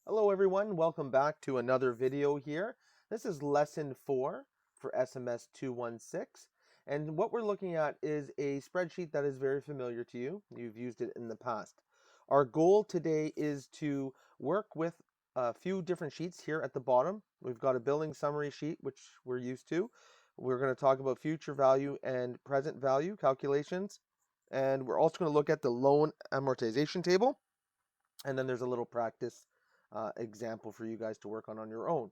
Hello everyone, welcome back to another video here. This is lesson 4 for SMS216, and what we're looking at is a spreadsheet that is very familiar to you. You've used it in the past. Our goal today is to work with a few different sheets here at the bottom. We've got a billing summary sheet, which we're used to. We're going to talk about future value and present value calculations, and we're also going to look at the loan amortization table. And then there's a little practice example for you guys to work on your own.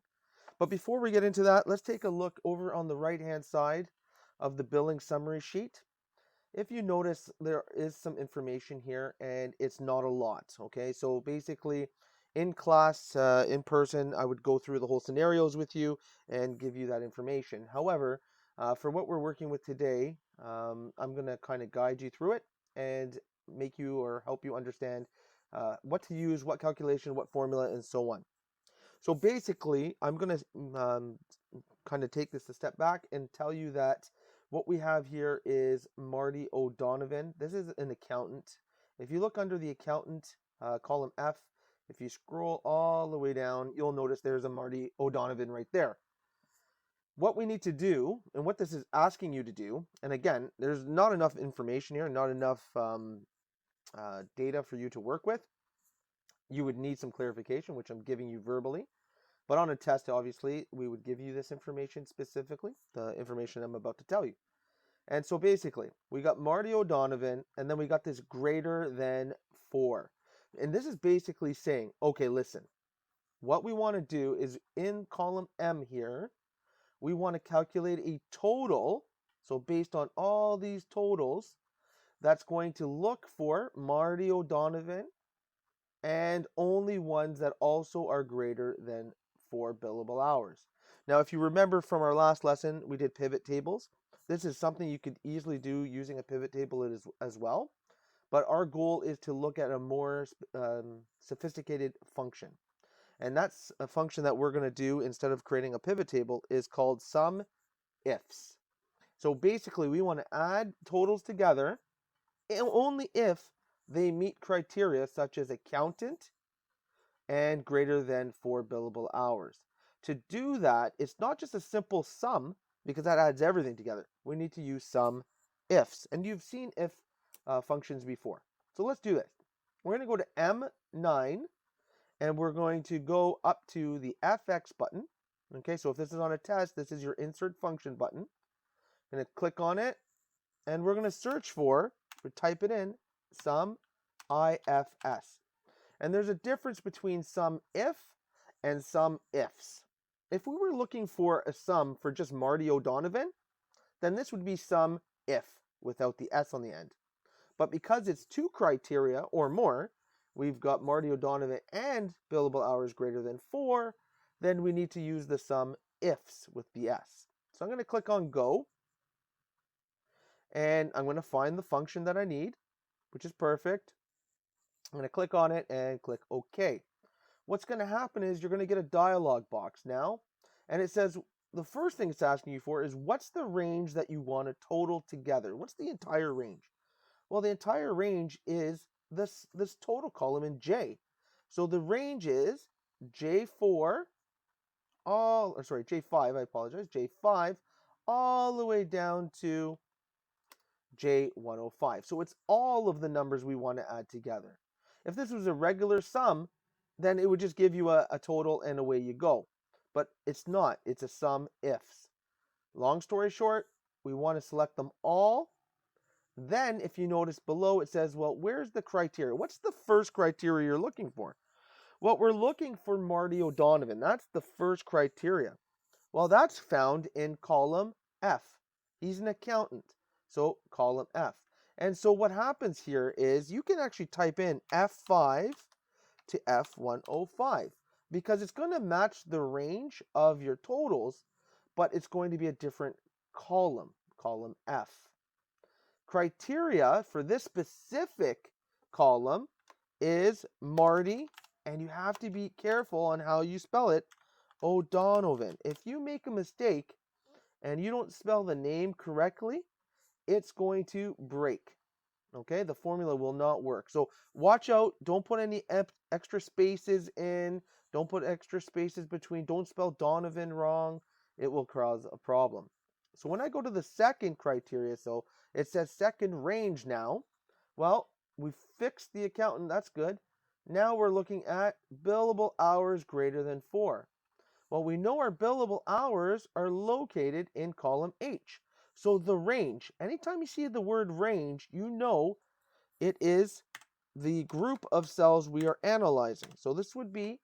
But before we get into that, let's take a look over on the right-hand side of the billing summary sheet. If you notice, there is some information here, and it's not a lot, okay? So basically, in class, in person, I would go through the whole scenarios with you and give you that information. However, for what we're working with today, I'm going to kind of guide you through it and make you or help you understand what to use, what calculation, what formula, and so on. So basically, I'm going to kind of take this a step back and tell you that what we have here is Marty O'Donovan. This is an accountant. If you look under the accountant, column F, if you scroll all the way down, you'll notice there's a Marty O'Donovan right there. What we need to do, and what this is asking you to do, and again, there's not enough information here, not enough data for you to work with. You would need some clarification, which I'm giving you verbally. But on a test, obviously, we would give you this information specifically, the information I'm about to tell you. And so basically, we got Marty O'Donovan, and then we got this greater than 4. And this is basically saying, okay, listen, what we want to do is in column M here, we want to calculate a total. So based on all these totals, that's going to look for Marty O'Donovan and only ones that also are greater than 4 billable hours. Now, if you remember from our last lesson, we did pivot tables. This is something you could easily do using a pivot table as well. But our goal is to look at a more sophisticated function. And that's a function that we're going to do instead of creating a pivot table is called Sumifs. So basically, we want to add totals together only if they meet criteria such as accountant and greater than 4 billable hours. To do that, it's not just a simple sum because that adds everything together. We need to use some ifs, and you've seen if functions before. So let's do this. We're going to go to M9, and we're going to go up to the FX button. Okay, so if this is on a test, this is your insert function button. I'm going to click on it, and we're going to search for, or type it in, sum IFS. And there's a difference between sum if and sum ifs. If we were looking for a sum for just Marty O'Donovan, then this would be sum if without the S on the end. But because it's 2 criteria or more, we've got Marty O'Donovan and billable hours greater than 4, then we need to use the sum ifs with the S. So I'm going to click on go, and I'm going to find the function that I need, which is perfect. I'm going to click on it and click OK. What's going to happen is you're going to get a dialog box now, and it says the first thing it's asking you for is what's the range that you want to total together? What's the entire range? Well, the entire range is this total column in J. So the range is J4 J5, I apologize, J5 all the way down to J105. So it's all of the numbers we want to add together. If this was a regular sum, then it would just give you a total and away you go. But it's not. It's a sum ifs. Long story short, we want to select them all. Then, if you notice below, it says, well, where's the criteria? What's the first criteria you're looking for? Well, we're looking for Marty O'Donovan. That's the first criteria. Well, that's found in column F. He's an accountant. So column F. And so what happens here is you can actually type in F5 to F105 because it's going to match the range of your totals, but it's going to be a different column, column F. Criteria for this specific column is Marty, and you have to be careful on how you spell it, O'Donovan. If you make a mistake and you don't spell the name correctly, it's going to break. Okay, the formula will not work. So watch out. Don't put any extra spaces in. Don't put extra spaces between. Don't spell Donovan wrong. It will cause a problem. So when I go to the second criteria, so it says second range now. Well, we fixed the accountant. That's good. Now we're looking at billable hours greater than 4. Well, we know our billable hours are located in column H. So the range, anytime you see the word range, you know it is the group of cells we are analyzing. So this would be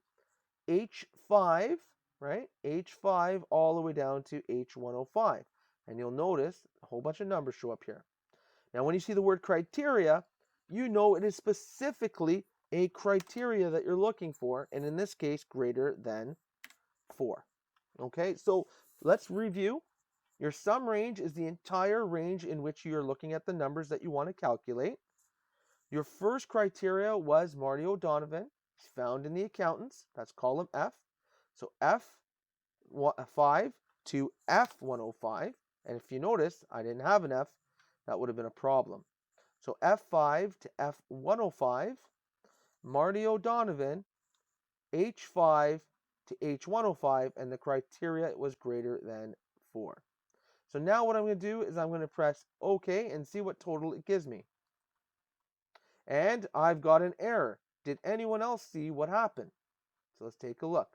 H5, right? H5 all the way down to H105. And you'll notice a whole bunch of numbers show up here. Now, when you see the word criteria, you know it is specifically a criteria that you're looking for, and in this case, greater than 4. Okay, so let's review. Your sum range is the entire range in which you are looking at the numbers that you want to calculate. Your first criteria was Marty O'Donovan. He's found in the accountants. That's column F. So F5 to F105. And if you notice, I didn't have an F. That would have been a problem. So F5 to F105, Marty O'Donovan, H5 to H105, and the criteria was greater than 4. So now what I'm going to do is I'm going to press OK and see what total it gives me. And I've got an error. Did anyone else see what happened? So let's take a look.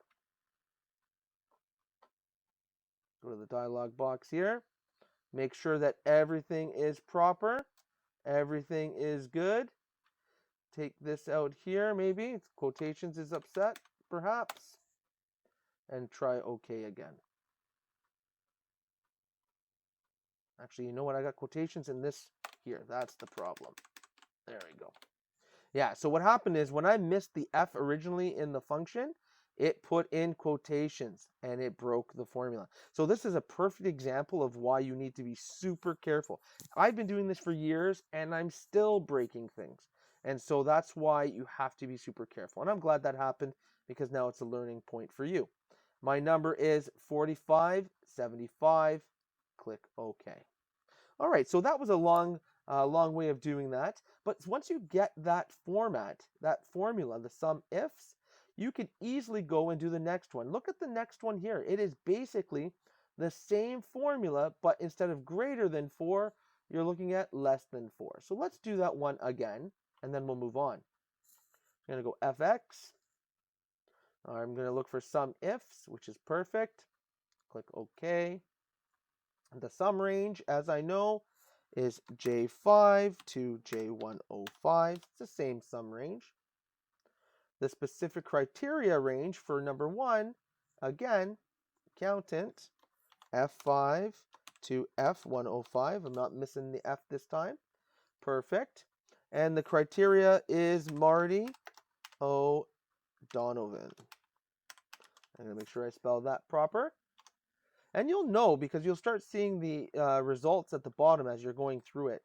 Go to the dialog box here. Make sure that everything is proper. Everything is good. Take this out here, maybe. Quotations is upset, perhaps. And try OK again. Actually, you know what? I got quotations in this here. That's the problem. There we go. Yeah, so what happened is when I missed the F originally in the function, it put in quotations and it broke the formula. So this is a perfect example of why you need to be super careful. I've been doing this for years and I'm still breaking things. And so that's why you have to be super careful. And I'm glad that happened because now it's a learning point for you. My number is 4575. Click OK. All right, so that was a long way of doing that. But once you get that format, that formula, the Sumifs, you can easily go and do the next one. Look at the next one here. It is basically the same formula, but instead of greater than 4, you're looking at less than 4. So let's do that one again, and then we'll move on. I'm going to go FX. I'm going to look for Sumifs, which is perfect. Click OK. The sum range, as I know, is J5 to J105. It's the same sum range. The specific criteria range for number 1, again, accountant, F5 to F105. I'm not missing the F this time. Perfect. And the criteria is Marty O'Donovan. I'm going to make sure I spell that proper. And you'll know because you'll start seeing the results at the bottom as you're going through it.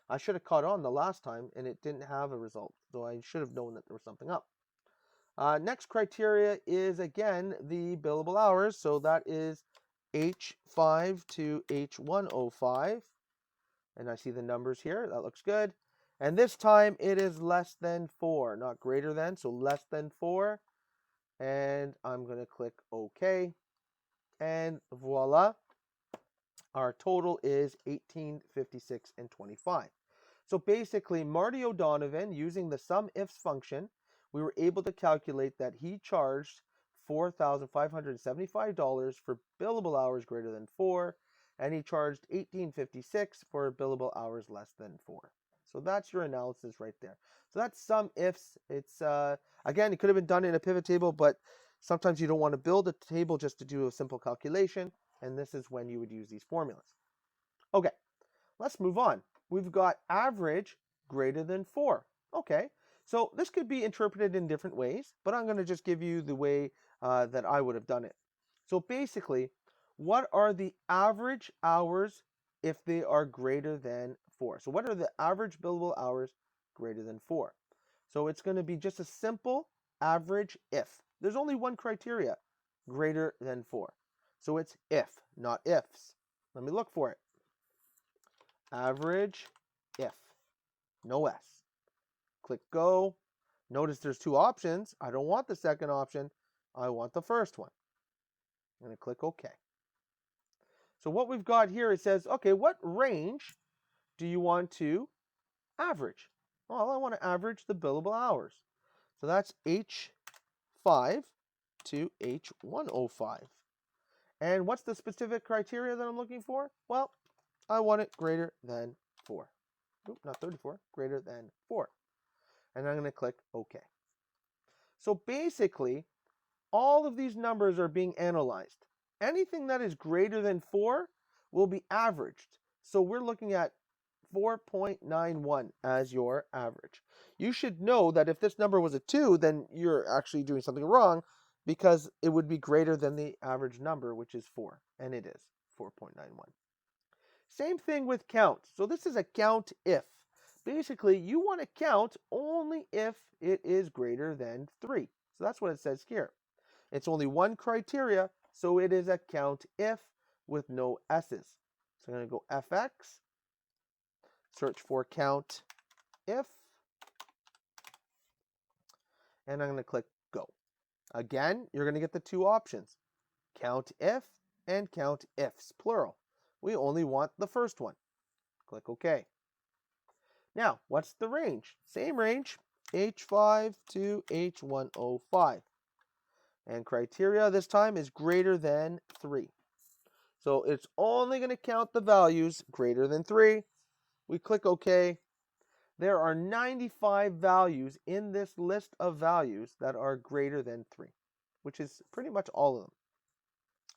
I should have caught on the last time and it didn't have a result, so I should have known that there was something up. Next criteria is, again, the billable hours. So that is H5 to H105. And I see the numbers here. That looks good. And this time it is less than 4, not greater than, so less than 4. And I'm going to click OK. And voila, our total is 1856 and 25. So basically, Marty O'Donovan, using the Sumifs function, we were able to calculate that he charged $4,575 for billable hours greater than 4, and he charged $1856 for billable hours less than 4. So that's your analysis right there. So that's Sumifs. It's again, it could have been done in a pivot table, but sometimes you don't want to build a table just to do a simple calculation, and this is when you would use these formulas. Okay, let's move on. We've got average greater than 4. Okay, so this could be interpreted in different ways, but I'm going to just give you the way that I would have done it. So basically, what are the average hours if they are greater than 4? So what are the average billable hours greater than 4? So it's going to be just a simple average if. There's only one criteria, greater than 4. So it's if, not ifs. Let me look for it. Average if, no S. Click go. Notice there's 2 options. I don't want the second option. I want the first one. I'm going to click OK. So what we've got here, it says, okay, what range do you want to average? Well, I want to average the billable hours. So that's H5 to H105. And what's the specific criteria that I'm looking for? Well, I want it greater than 4. Oop, not 34, greater than 4. And I'm going to click OK. So basically, all of these numbers are being analyzed. Anything that is greater than 4 will be averaged. So we're looking at 4.91 as your average. You should know that if this number was a 2, then you're actually doing something wrong, because it would be greater than the average number, which is 4, and it is 4.91. Same thing with count. So this is a count if. Basically, you want to count only if it is greater than 3. So that's what it says here. It's only one criteria, so it is a count if with no S's. So I'm going to go FX, search for count if, and I'm going to click go. Again, you're going to get the two options, count if and count ifs, plural. We only want the first one. Click OK. Now, what's the range? Same range, H5 to H105. And criteria this time is greater than 3. So it's only going to count the values greater than 3. We click OK. There are 95 values in this list of values that are greater than 3, which is pretty much all of them.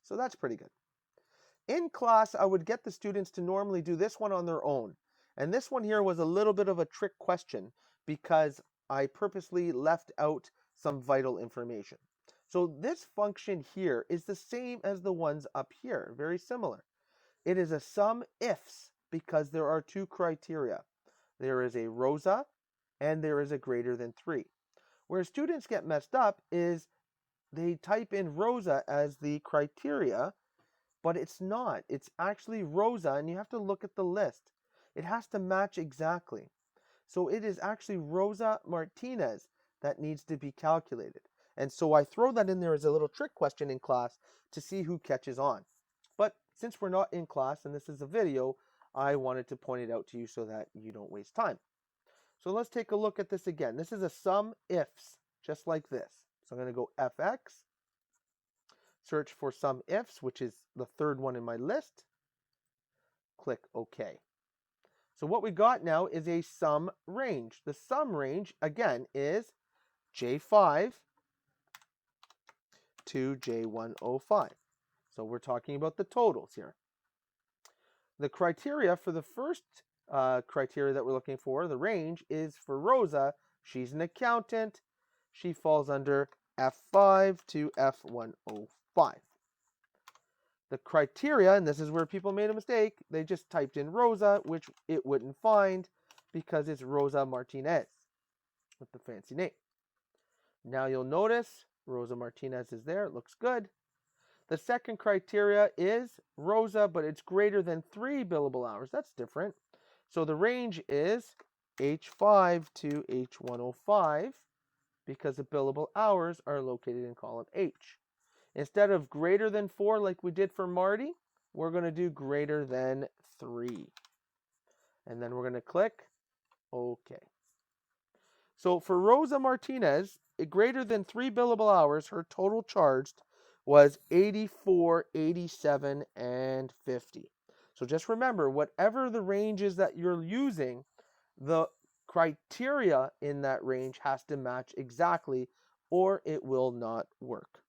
So that's pretty good. In class, I would get the students to normally do this one on their own. And this one here was a little bit of a trick question because I purposely left out some vital information. So this function here is the same as the ones up here, very similar. It is a SUMIFs because there are two criteria. There is a ROSA and there is a greater than 3. Where students get messed up is they type in ROSA as the criteria, but it's not. It's actually ROSA, and you have to look at the list. It has to match exactly. So it is actually Rosa Martinez that needs to be calculated. And so I throw that in there as a little trick question in class to see who catches on. But since we're not in class and this is a video, I wanted to point it out to you so that you don't waste time. So let's take a look at this again. This is a SUMIFs, just like this. So I'm going to go FX, search for SUMIFs, which is the third one in my list. Click OK. So what we got now is a sum range. The sum range, again, is J5 to J105. So we're talking about the totals here. The criteria for the first criteria that we're looking for, the range, is for Rosa. She's an accountant. She falls under F5 to F105. The criteria, and this is where people made a mistake, they just typed in Rosa, which it wouldn't find because it's Rosa Martinez with the fancy name. Now you'll notice Rosa Martinez is there. It looks good. The second criteria is Rosa, but it's greater than 3 billable hours. That's different. So the range is H5 to H105 because the billable hours are located in column H. Instead of greater than 4 like we did for Marty, we're going to do greater than 3. And then we're going to click OK. So for Rosa Martinez, greater than 3 billable hours, her total charged was 84, 87, and 50. So just remember, whatever the range is that you're using, the criteria in that range has to match exactly, or it will not work.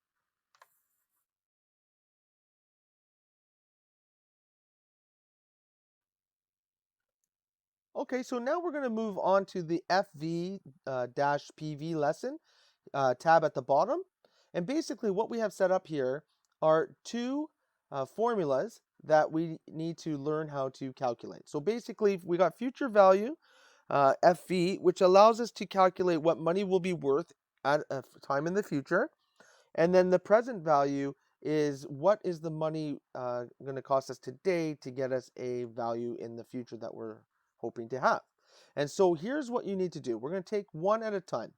Okay, so now we're going to move on to the FV-PV lesson tab at the bottom. And basically what we have set up here are two formulas that we need to learn how to calculate. So basically we got future value, FV, which allows us to calculate what money will be worth at a time in the future. And then the present value is what is the money going to cost us today to get us a value in the future that we're hoping to have. And so here's what you need to do. We're going to take one at a time.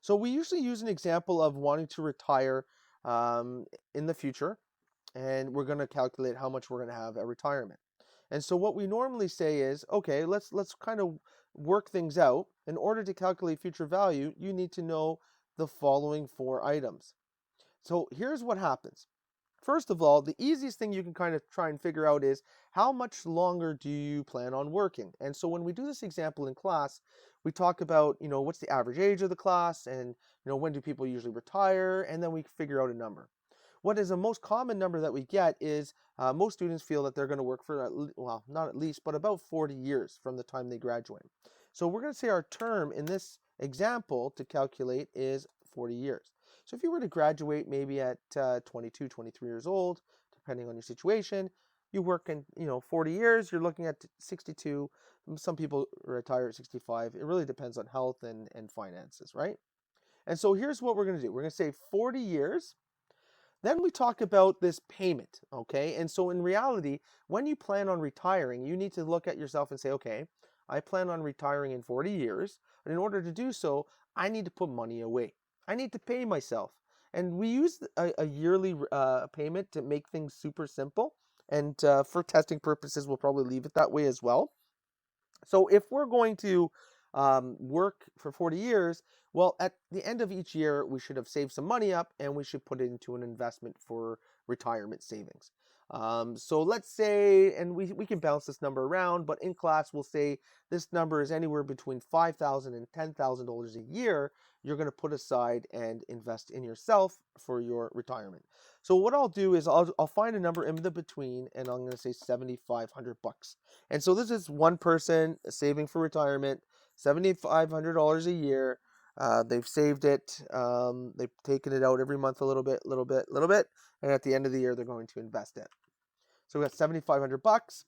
So we usually use an example of wanting to retire in the future, and we're going to calculate how much we're going to have at retirement. And so what we normally say is, okay, let's kind of work things out. In order to calculate future value, you need to know the following 4 items. So here's what happens. First of all, the easiest thing you can kind of try and figure out is how much longer do you plan on working? And so when we do this example in class, we talk about, what's the average age of the class, and, when do people usually retire, and then we figure out a number. What is the most common number that we get is most students feel that they're going to work for, well, not at least, but about 40 years from the time they graduate. So we're going to say our term in this example to calculate is 40 years. So if you were to graduate maybe at 22, 23 years old, depending on your situation, you work in 40 years, you're looking at 62. Some people retire at 65. It really depends on health and finances, right? And so here's what we're going to do. We're going to say 40 years. Then we talk about this payment, okay? And so in reality, when you plan on retiring, you need to look at yourself and say, okay, I plan on retiring in 40 years. And in order to do so, I need to put money away. I need to pay myself. And we use a yearly payment to make things super simple. And for testing purposes, we'll probably leave it that way as well. So if we're going to work for 40 years, well, at the end of each year, we should have saved some money up and we should put it into an investment for retirement savings. So let's say, and we can bounce this number around, but in class, we'll say this number is anywhere between $5,000 and $10,000 a year you're going to put aside and invest in yourself for your retirement. So what I'll do is I'll find a number in the between, and I'm going to say $7,500. And so this is one person saving for retirement, $7,500 a year. They've saved it. They've taken it out every month a little bit, and at the end of the year, they're going to invest it. So we got $7,500.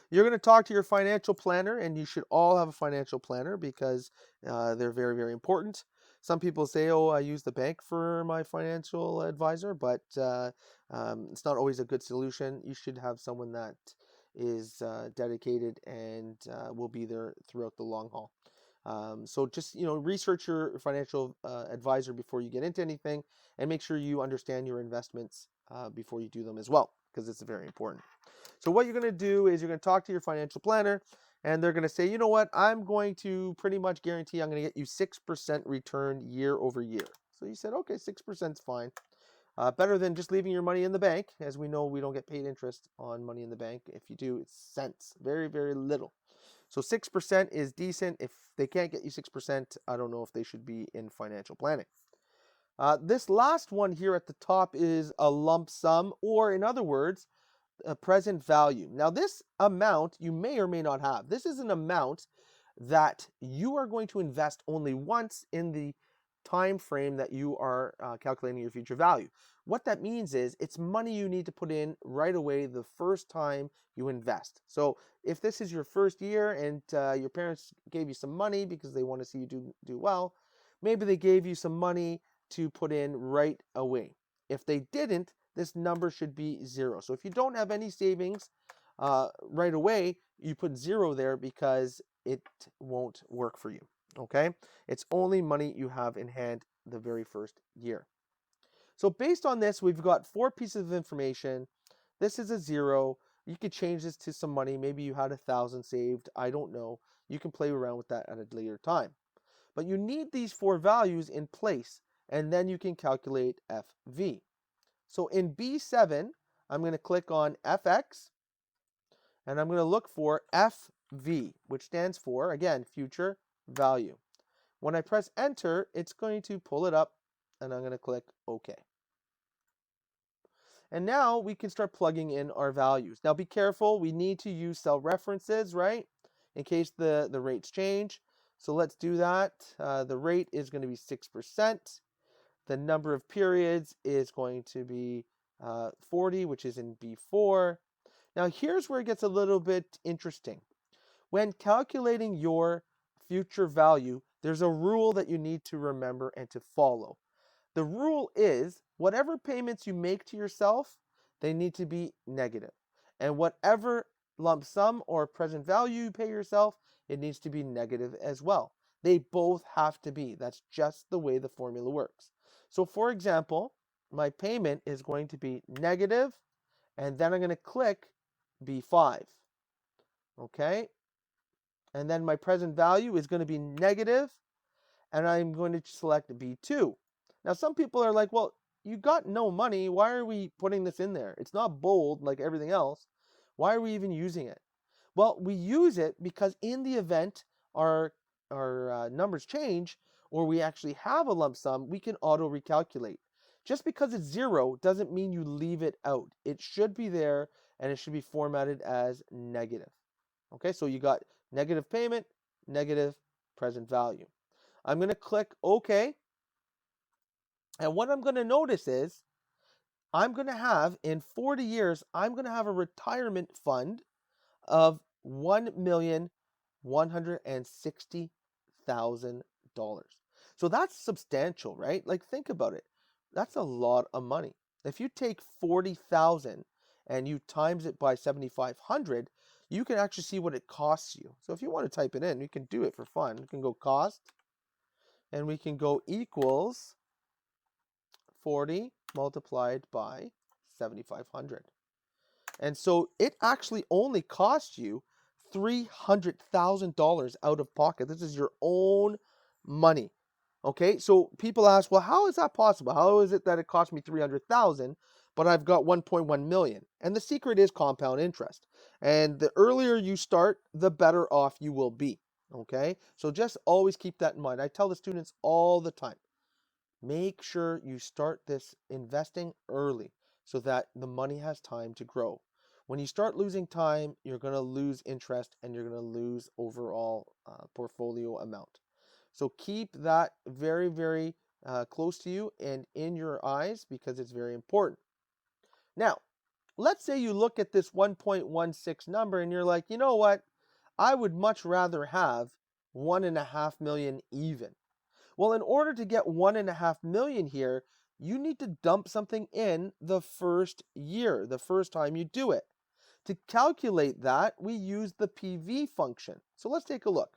You're going to talk to your financial planner, and you should all have a financial planner because they're very, very important. Some people say, oh, I use the bank for my financial advisor, but it's not always a good solution. You should have someone that is dedicated and will be there throughout the long haul. So just, research your financial advisor before you get into anything, and make sure you understand your investments before you do them as well, because it's very important. So what you're going to do is you're going to talk to your financial planner, and they're going to say, you know what, I'm going to pretty much guarantee I'm going to get you 6% return year over year. So you said, okay, 6% is fine. Better than just leaving your money in the bank. As we know, we don't get paid interest on money in the bank. If you do, it's cents, very, very little. So 6% is decent. If they can't get you 6%, I don't know if they should be in financial planning. This last one here at the top is a lump sum, or in other words, a present value. Now this amount you may or may not have. This is an amount that you are going to invest only once in the time frame that you are calculating your future value. What that means is it's money you need to put in right away the first time you invest. So if this is your first year and your parents gave you some money because they want to see you do well, maybe they gave you some money to put in right away. If they didn't, this number should be 0. So if you don't have any savings right away, you put 0 there because it won't work for you, okay? It's only money you have in hand the very first year. So based on this, we've got 4 pieces of information. This is a 0. You could change this to some money. Maybe you had 1,000 saved. I don't know. You can play around with that at a later time. But you need these 4 values in place, and then you can calculate FV. So in B7, I'm going to click on FX, and I'm going to look for FV, which stands for, again, future value. When I press enter, it's going to pull it up, and I'm going to click OK. And now we can start plugging in our values. Now be careful, we need to use cell references, right? In case the rates change. So let's do that. The rate is going to be 6%. The number of periods is going to be 40, which is in B4. Now here's where it gets a little bit interesting. When calculating your future value, there's a rule that you need to remember and to follow. The rule is whatever payments you make to yourself, they need to be negative. And whatever lump sum or present value you pay yourself, it needs to be negative as well. They both have to be. That's just the way the formula works. So for example, my payment is going to be negative, and then I'm going to click B5. Okay? And then my present value is going to be negative, and I'm going to select B2. Now, some people are like, well, you got no money. Why are we putting this in there? It's not bold like everything else. Why are we even using it? Well, we use it because in the event our numbers change, or we actually have a lump sum, we can auto recalculate. Just because it's 0 doesn't mean you leave it out. It should be there, and it should be formatted as negative. Okay, so you got negative payment, negative present value. I'm going to click OK. And what I'm going to notice is I'm going to have, in 40 years, I'm going to have a retirement fund of $1,160,000. So that's substantial, right? Like, think about it. That's a lot of money. If you take 40,000 and you times it by 7,500, you can actually see what it costs you. So if you want to type it in, you can do it for fun. You can go cost, and we can go equals 40 multiplied by 7,500. And so it actually only costs you $300,000 out of pocket. This is your own money. Okay, so people ask, well, how is that possible? How is it that it cost me $300,000, but I've got $1.1 million? And the secret is compound interest. And the earlier you start, the better off you will be. Okay, so just always keep that in mind. I tell the students all the time, make sure you start this investing early so that the money has time to grow. When you start losing time, you're going to lose interest, and you're going to lose overall portfolio amount. So keep that very, very close to you and in your eyes, because it's very important. Now, let's say you look at this 1.16 number and you're like, you know what? I would much rather have 1.5 million even. Well, in order to get 1.5 million here, you need to dump something in the first year, the first time you do it. To calculate that, we use the PV function. So let's take a look.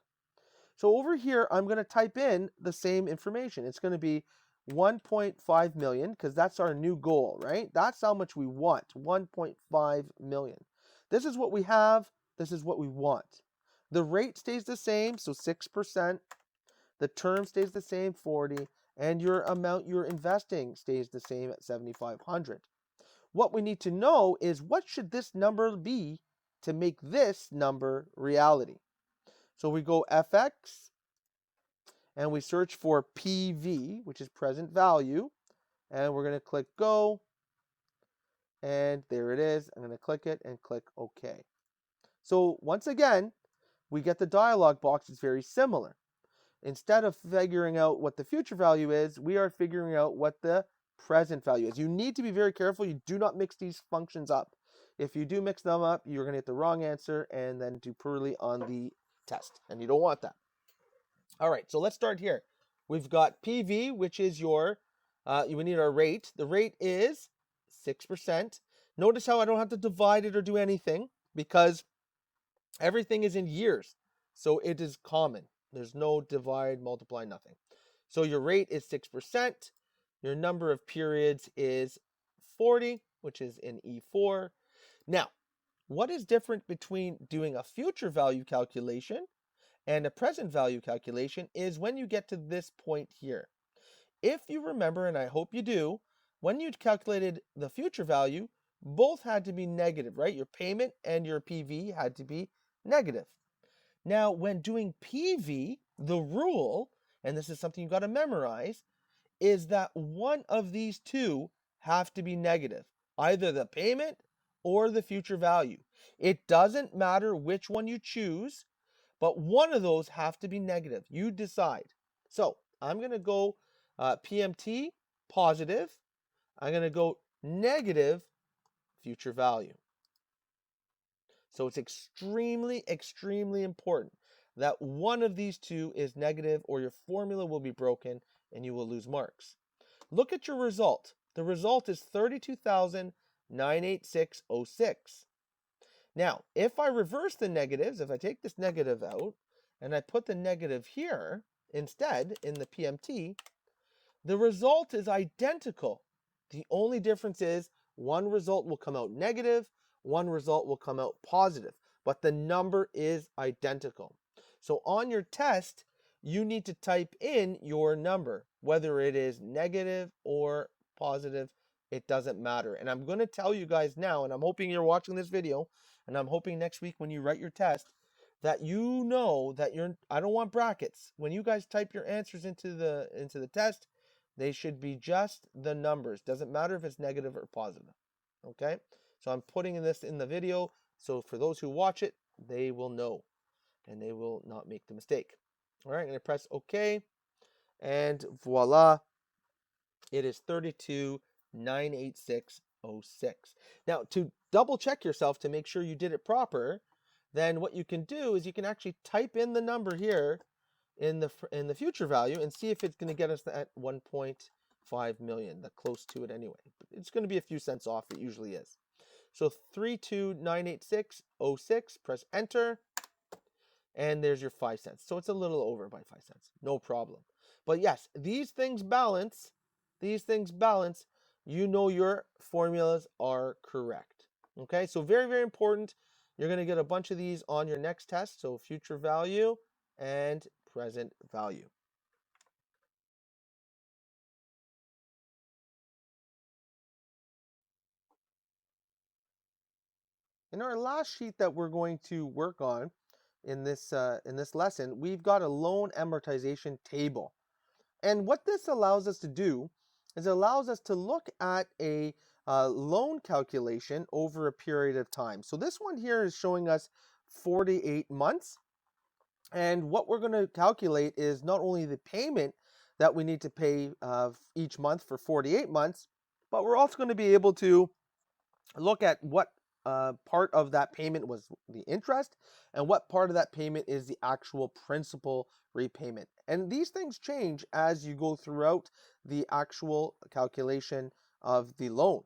So over here, I'm going to type in the same information. It's going to be 1.5 million, because that's our new goal, right? That's how much we want, 1.5 million. This is what we have. This is what we want. The rate stays the same, so 6%. The term stays the same, 40, and your amount you're investing stays the same at 7,500. What we need to know is, what should this number be to make this number reality? So we go FX, and we search for PV, which is present value, and we're going to click go, and there it is. I'm going to click it and click OK. So once again, we get the dialog box. It's very similar. Instead of figuring out what the future value is, we are figuring out what the present value is. You need to be very careful. You do not mix these functions up. If you do mix them up, you're going to get the wrong answer and then do poorly on the test, and you don't want that. All right, so let's start here. We've got PV, which is your, we need our rate. The rate is 6%. Notice how I don't have to divide it or do anything, because everything is in years. So it is common. There's no divide, multiply, nothing. So your rate is 6%. Your number of periods is 40, which is in E4. Now, what is different between doing a future value calculation and a present value calculation is when you get to this point here. If you remember, and I hope you do, when you calculated the future value, both had to be negative, right? Your payment and your PV had to be negative. Now, when doing PV, the rule, and this is something you've got to memorize, is that one of these two have to be negative, either the payment or the future value. It doesn't matter which one you choose, but one of those have to be negative. You decide. So I'm going to go PMT, positive. I'm going to go negative future value. So it's extremely, extremely important that one of these two is negative, or your formula will be broken and you will lose marks. Look at your result. The result is 32,986.06. Now, if I reverse the negatives, if I take this negative out and I put the negative here, instead in the PMT, the result is identical. The only difference is one result will come out negative, one result will come out positive, but the number is identical. So on your test, you need to type in your number, whether it is negative or positive, it doesn't matter. And I'm going to tell you guys now, and I'm hoping you're watching this video, and I'm hoping next week when you write your test, that you know that I don't want brackets. When you guys type your answers into the test, they should be just the numbers. Doesn't matter if it's negative or positive. Okay? So I'm putting this in the video, so for those who watch it, they will know and they will not make the mistake. All right, I'm going to press OK, and voila, it is 32,986.06. Now, to double check yourself to make sure you did it proper, then what you can do is you can actually type in the number here in the future value and see if it's going to get us at 1.5 million, the close to it anyway. But it's going to be a few cents off, it usually is. So 32,986.06, press enter, and there's your 5 cents. So it's a little over by 5 cents, no problem. But yes, these things balance, you know your formulas are correct. Okay, so very, very important. You're going to get a bunch of these on your next test, so future value and present value. In our last sheet that we're going to work on in this lesson, we've got a loan amortization table. And what this allows us to do is it allows us to look at a loan calculation over a period of time. So this one here is showing us 48 months. And what we're going to calculate is not only the payment that we need to pay each month for 48 months, but we're also going to be able to look at what part of that payment was the interest and what part of that payment is the actual principal repayment. And these things change as you go throughout the actual calculation of the loan.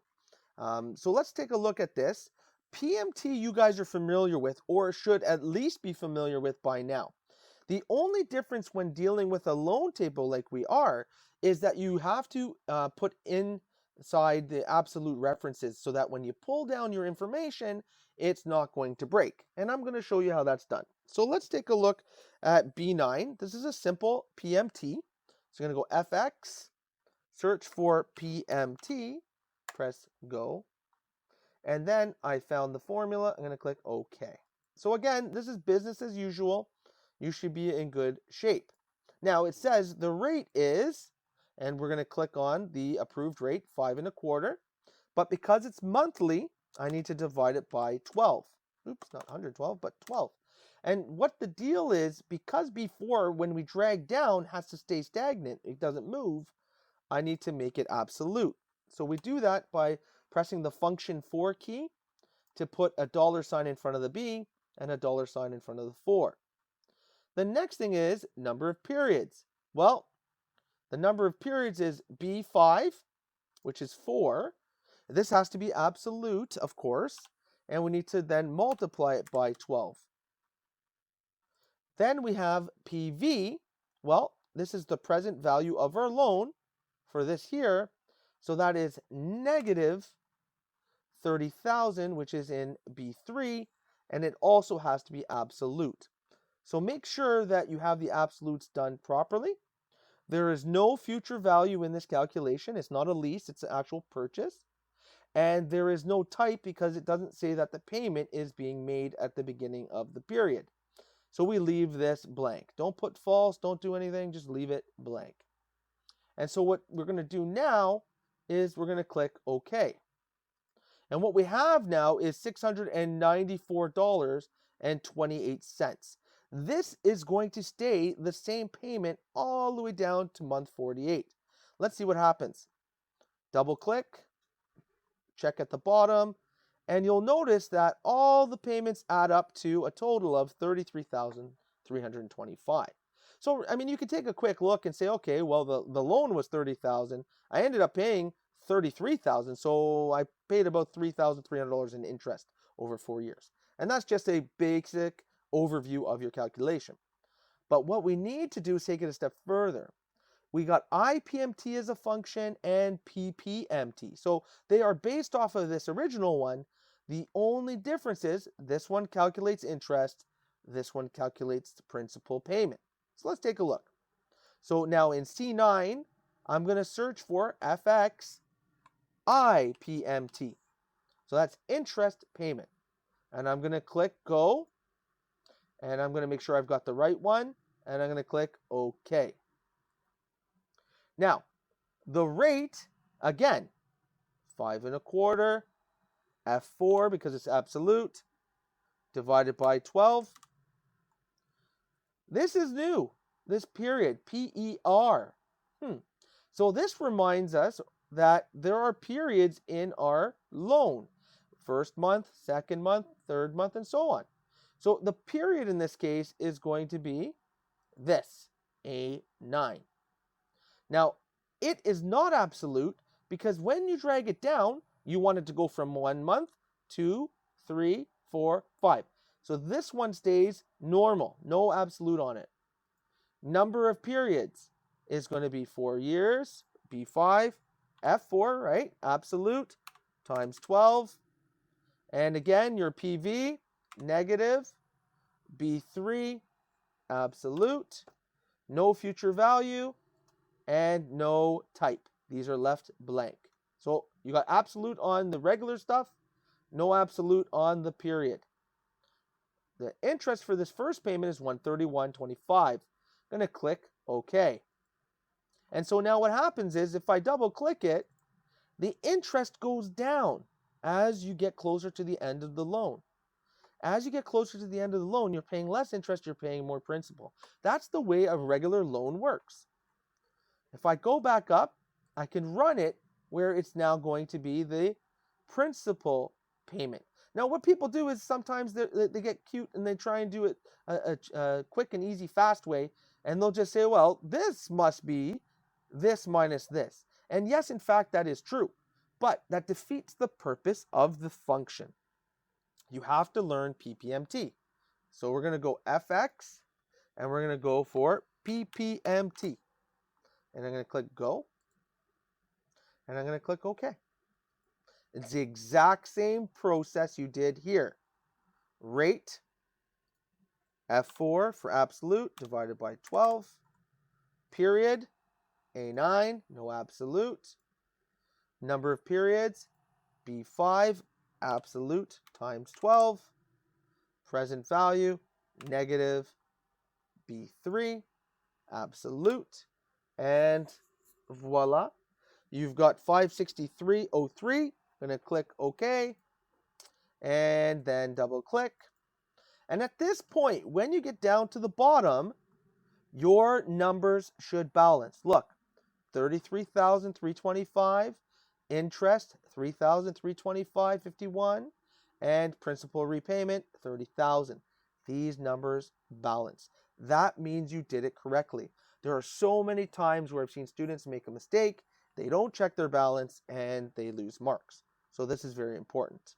So let's take a look at this. PMT you guys are familiar with, or should at least be familiar with by now. The only difference when dealing with a loan table like we are is that you have to put inside the absolute references so that when you pull down your information, it's not going to break. And I'm going to show you how that's done. So let's take a look at B9. This is a simple PMT. So I'm going to go FX, search for PMT, press go. And then I found the formula. I'm going to click OK. So again, this is business as usual. You should be in good shape. Now it says the rate is, and we're going to click on the approved rate, 5 1/4. But because it's monthly, I need to divide it by 12. Oops, not 112, but 12. And what the deal is, because before when we drag down has to stay stagnant, it doesn't move, I need to make it absolute. So we do that by pressing the function for key to put a $ in front of the B and a $ in front of the 4. The next thing is number of periods. Well, the number of periods is B5, which is 4. This has to be absolute, of course, and we need to then multiply it by 12. Then we have PV. Well, this is the present value of our loan for this here. So that is negative 30,000, which is in B3, and it also has to be absolute. So make sure that you have the absolutes done properly. There is no future value in this calculation. It's not a lease, it's an actual purchase. And there is no type because it doesn't say that the payment is being made at the beginning of the period. So we leave this blank. Don't put false, don't do anything, just leave it blank. And so what we're going to do now is we're going to click OK. And what we have now is $694.28. This is going to stay the same payment all the way down to month 48. Let's see what happens. Double click, check at the bottom, and you'll notice that all the payments add up to a total of $33,325. So, I mean, you could take a quick look and say, okay, well, the loan was $30,000. I ended up paying $33,000, so I paid about $3,300 in interest over 4 years. And that's just a basic overview of your calculation. But what we need to do is take it a step further. We got IPMT as a function and ppmt. So they are based off of this original one. The only difference is this one calculates interest, this one calculates the principal payment. So let's take a look. So now in C9, I'm going to search for FX IPMT. So that's interest payment. And I'm going to click go. And I'm going to make sure I've got the right one. And I'm going to click OK. Now, the rate, again, 5 1/4, F4 because it's absolute, divided by 12. This is new, this period, PER. So this reminds us that there are periods in our loan. First month, second month, third month, and so on. So the period in this case is going to be this, A9. Now, it is not absolute because when you drag it down, you want it to go from 1 month, 2, 3, 4, 5. So this one stays normal, no absolute on it. Number of periods is going to be 4 years, B5, F4, right? Absolute, times 12. And again, your PV, negative, B3, absolute, no future value, and no type. These are left blank. So you got absolute on the regular stuff, no absolute on the period. The interest for this first payment is $131.25. I'm going to click OK. And so now what happens is if I double click it, the interest goes down as you get closer to the end of the loan. As you get closer to the end of the loan, you're paying less interest, you're paying more principal. That's the way a regular loan works. If I go back up, I can run it where it's now going to be the principal payment. Now, what people do is sometimes they get cute and they try and do it a quick and easy, fast way, and they'll just say, well, this must be this minus this. And yes, in fact, that is true, but that defeats the purpose of the function. You have to learn ppmt. So we're going to go FX, and we're going to go for ppmt. And I'm going to click go, and I'm going to click OK. It's the exact same process you did here. Rate, F4 for absolute, divided by 12. Period, A9, no absolute. Number of periods, B5, absolute, times 12. Present value, negative, B3, absolute. And voila, you've got 563.03. I'm going to click OK, and then double click. And at this point, when you get down to the bottom, your numbers should balance. Look, $33,325, interest $3,325.51, and principal repayment $30,000. These numbers balance. That means you did it correctly. There are so many times where I've seen students make a mistake, they don't check their balance, and they lose marks. So this is very important.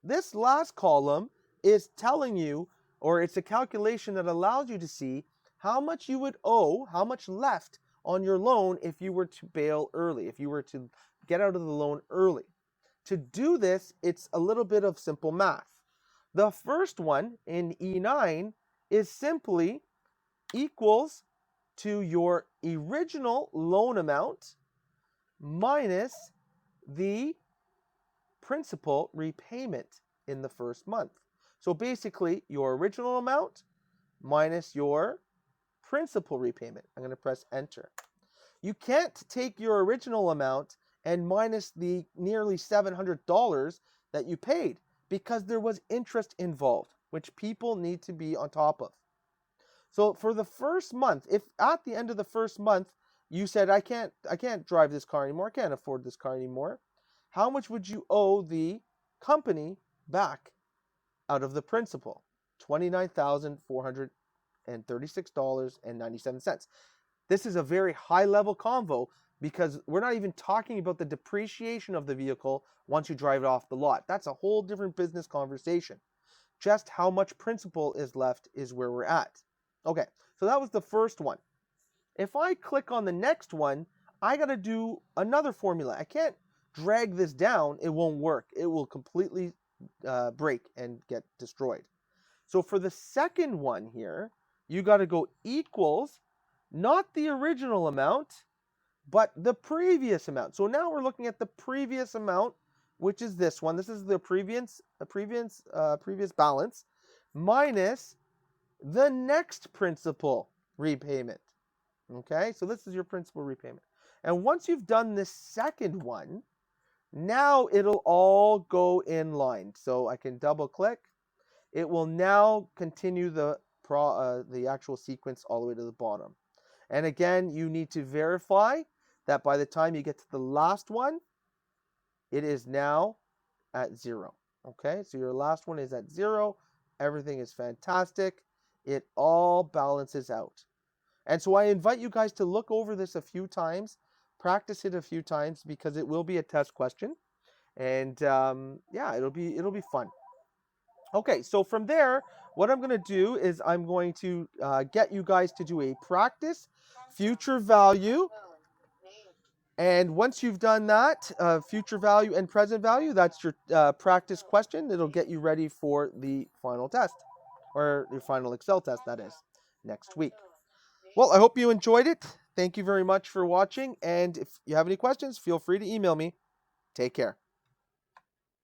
This last column is telling you, or it's a calculation that allows you to see how much you would owe, how much left on your loan if you were to bail early, if you were to get out of the loan early. To do this, it's a little bit of simple math. The first one in E9 is simply equals to your original loan amount minus the principal repayment in the first month. So basically, your original amount minus your principal repayment. I'm going to press enter. You can't take your original amount and minus the nearly $700 that you paid because there was interest involved, which people need to be on top of. So for the first month, if at the end of the first month you said, I can't drive this car anymore, I can't afford this car anymore, how much would you owe the company back out of the principal? $29,436.97. This is a very high level convo because we're not even talking about the depreciation of the vehicle once you drive it off the lot. That's a whole different business conversation. Just how much principal is left is where we're at. Okay, so that was the first one. If I click on the next one, I got to do another formula. I can't drag this down. It won't work. It will completely break and get destroyed. So for the second one here, you got to go equals, not the original amount, but the previous amount. So now we're looking at the previous amount, which is this one. This is the previous balance minus the next principal repayment. Okay, so this is your principal repayment. And once you've done this second one, now it'll all go in line. So I can double click. It will now continue the actual sequence all the way to the bottom. And again, you need to verify that by the time you get to the last one, it is now at 0. Okay, so your last one is at 0. Everything is fantastic. It all balances out. And so I invite you guys to look over this a few times, practice it a few times, because it will be a test question. And yeah, it'll be fun. Okay, so from there, what I'm going to do is I'm going to get you guys to do a practice future value. And once you've done that, future value and present value, that's your practice question. It'll get you ready for the final test, or your final Excel test, that is, next week. Well, I hope you enjoyed it. Thank you very much for watching. And if you have any questions, feel free to email me. Take care.